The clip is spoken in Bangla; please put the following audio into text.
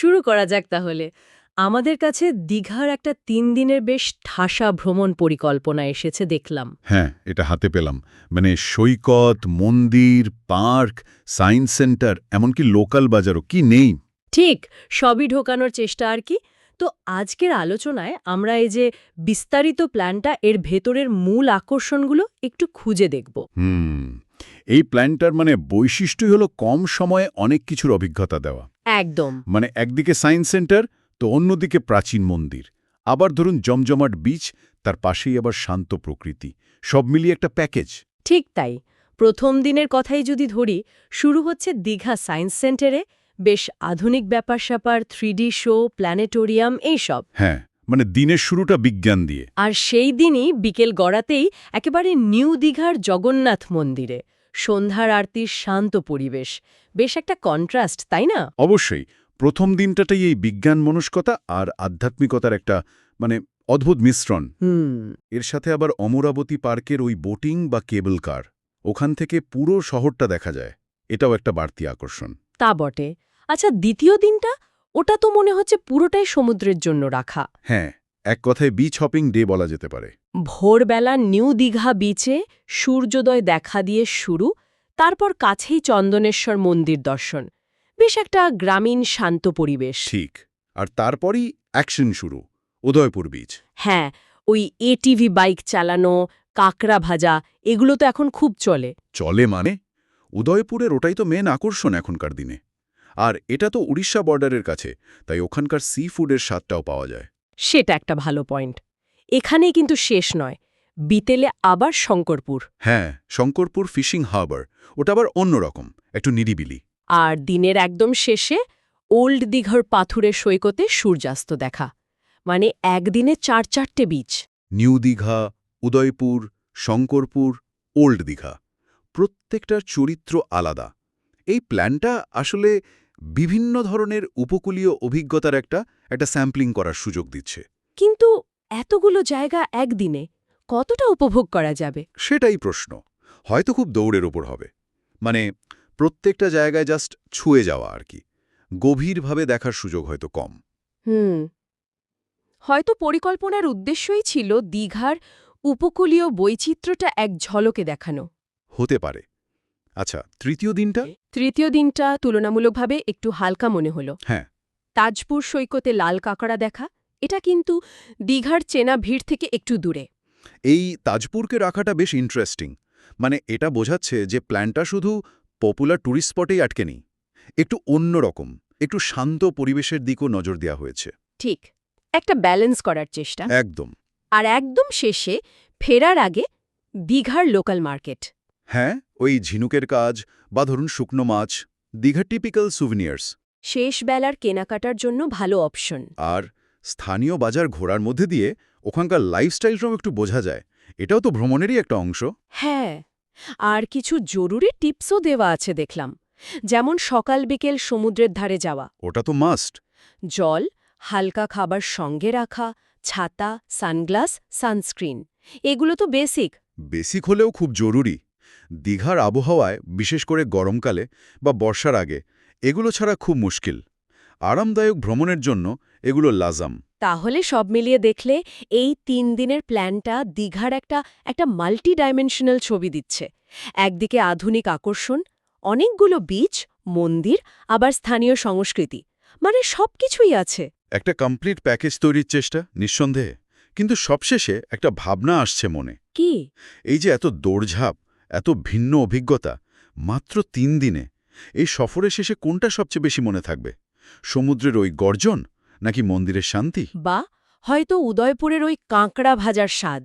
শুরু করা যাক তাহলে। আমাদের কাছে দীঘার একটা ৩ দিনের বেশ ঠাসা ভ্রমণ পরিকল্পনা এসেছে দেখলাম। হ্যাঁ, এটা হাতে পেলাম। মানে সৈকত, মন্দির, পার্ক, সায়েন্স সেন্টার, এমনকি লোকাল বাজারও কি নেই। ঠিক, সবই ঢোকানোর চেষ্টা আর কি। তো আজকের আলোচনায় আমরা এই যে বিস্তারিত প্ল্যানটা এর ভেতরের মূল আকর্ষণগুলো একটু খুঁজে দেখব। এই প্ল্যানটার মানে বৈশিষ্ট্যই হলো কম সময়ে অনেক কিছুর অভিজ্ঞতা দেওয়া। একদম। মানে একদিকে সায়েন্স সেন্টার, তো অন্যদিকে প্রাচীন মন্দির। আবার ধরুন জমজমাট বিচ, তার পাশেই আবার শান্ত প্রকৃতি। সব মিলিয়ে একটা প্যাকেজ। ঠিক তাই। প্রথম দিনের কথাই যদি ধরি, শুরু হচ্ছে দীঘা সায়েন্স সেন্টারে, বেশ আধুনিক ব্যাপার-স্যাপার, 3D শো, প্ল্যানেটোরিয়াম এইসব। হ্যাঁ, মানে দিনের শুরুটা বিজ্ঞান দিয়ে। আর সেই দিনই বিকেল গড়াতেই একেবারে নিউ দীঘার জগন্নাথ মন্দিরে সন্ধ্যার আরতির শান্ত পরিবেশ। বেশ একটা কন্ট্রাস্ট, তাই না? অবশ্যই প্রথম দিনটাতেই এই বিজ্ঞান মনস্কতা আর আধ্যাত্মিকতার একটা মানে অদ্ভুত মিশ্রণ। এর সাথে আবার অমরাবতী পার্কের ওই বোটিং বা কেবল কার, ওখান থেকে পুরো শহরটা দেখা যায়। এটাও একটা বাড়তি আকর্ষণ। তা বটে। আচ্ছা, দ্বিতীয় দিনটা? ওটা তো মনে হচ্ছে পুরোটাই সমুদ্রের জন্য রাখা। হ্যাঁ, এক কথায় বিচ হপিং ডে বলা যেতে পারে। ভোরবেলা নিউ দীঘা বিচে সূর্যোদয় দেখা দিয়ে শুরু, তারপর কাছেই চন্দনেশ্বর মন্দির দর্শন। বেশ একটা গ্রামীণ শান্ত পরিবেশ। ঠিক। আর তারপরই অ্যাকশন শুরু, উদয়পুর বিচ। হ্যাঁ, ওই এটিভি বাইক চালানো, কাঁকড়া ভাজা, এগুলো তো এখন খুব চলে। চলে মানে? উদয়পুরের ওটাই তো মেন আকর্ষণ এখনকার দিনে। আর এটা তো উড়িষ্যা বর্ডারের কাছে, তাই ওখানকার সি ফুডের স্বাদটাও পাওয়া যায়। সেটা একটা ভালো পয়েন্ট। এখানেই কিন্তু শেষ নয়, বিতেলে আবার শঙ্করপুর। হ্যাঁ, শঙ্করপুর ফিশিং হারবার, ওটা আবার অন্যরকম, একটু নিরিবিলি। আর দিনের একদম শেষে ওল্ড দীঘার পাথুরে সৈকতে সূর্যাস্ত দেখা। মানে একদিনে ৪-৪টে beach. New Digha, Udaipur, Shankarpur, old Digha, প্রত্যেকটার চরিত্র আলাদা। এই প্ল্যানটা আসলে বিভিন্ন ধরনের উপকূলীয় অভিজ্ঞতার একটা স্যাম্পলিং করার সুযোগ দিচ্ছে। কিন্তু এতগুলো জায়গা একদিনে কতটা উপভোগ করা যাবে? সেটাই প্রশ্ন। হয়তো খুব দৌড়ের ওপর হবে। মানে প্রত্যেকটা জায়গায় জাস্ট ছুঁয়ে যাওয়া আর কি। গভীরভাবে দেখার সুযোগ হয়তো কম। হুম। হয়তো পরিকল্পনার উদ্দেশ্যই ছিল দীঘার উপকূলীয় বৈচিত্র্যটা এক ঝলকে দেখানো। হতে পারে। আচ্ছা, তৃতীয় দিনটা? তৃতীয় দিনটা তুলনামূলকভাবে একটু হালকা মনে হলো। হ্যাঁ। তাজপুর সৈকতে লাল কাঁকড়া দেখা, এটা কিন্তু দীঘার চেনা ভিড় থেকে একটু দূরে। এই তাজপুরকে রাখাটা বেশ ইন্টারেস্টিং। মানে এটা বোঝাচ্ছে যে প্ল্যানটা শুধু পপুলার ট্যুরিস্ট স্পটেই আটকে নেই, একটু অন্যরকম, একটু শান্ত পরিবেশের দিকেও নজর দেওয়া হয়েছে। ঠিক, একটা ব্যালেন্স করার চেষ্টা। একদম। আর একদম শেষে ফেরার আগে দীঘার লোকাল মার্কেট। হ্যাঁ, ওই ঝিনুকের কাজ বা ধরুন শুকনো মাছ, দীঘা টিপিক্যাল সুভিনিয়ার্স। শেষ বেলার কেনাকাটার জন্য ভালো অপশন। আর স্থানীয় বাজার ঘোরার মধ্যে দিয়ে ওখানকার লাইফস্টাইলটাও একটু বোঝা যায়। এটাও তো ভ্রমণেরই একটা অংশ। হ্যাঁ, আর কিছু জরুরি টিপসও দেওয়া আছে দেখলাম, যেমন সকাল বিকেল সমুদ্রের ধারে যাওয়া, ওটা তো মাস্ট। জল, হালকা খাবার সঙ্গে রাখা, ছাতা, সানগ্লাস, সানস্ক্রিন, এগুলো তো বেসিক। বেসিক হলেও খুব জরুরি। দীঘার আবহাওয়ায়, বিশেষ করে গরমকালে বা বর্ষার আগে, এগুলো ছাড়া খুব মুশকিল। আরামদায়ক ভ্রমণের জন্য এগুলো লাজাম। তাহলে সব মিলিয়ে দেখলে এই ৩ দিনের প্ল্যানটা দীঘার একটা মাল্টি ডাইমেনশনাল ছবি দিচ্ছে। একদিকে আধুনিক আকর্ষণ, অনেকগুলো বিচ, মন্দির, আবার স্থানীয় সংস্কৃতি, মানে সবকিছুই আছে। একটা কমপ্লিট প্যাকেজ তৈরির চেষ্টা, নিঃসন্দেহে। কিন্তু সবশেষে একটা ভাবনা আসছে মনে। কি? এই যে এত দৌড়ঝাঁপ, এত ভিন্ন অভিজ্ঞতা, মাত্র ৩ দিনে, এই সফরের শেষে কোনটা সবচেয়ে বেশি মনে থাকবে? সমুদ্রের ওই গর্জন নাকি মন্দিরের শান্তি? বা হয়তো উদয়পুরের ওই কাঁকড়া ভাজার স্বাদ?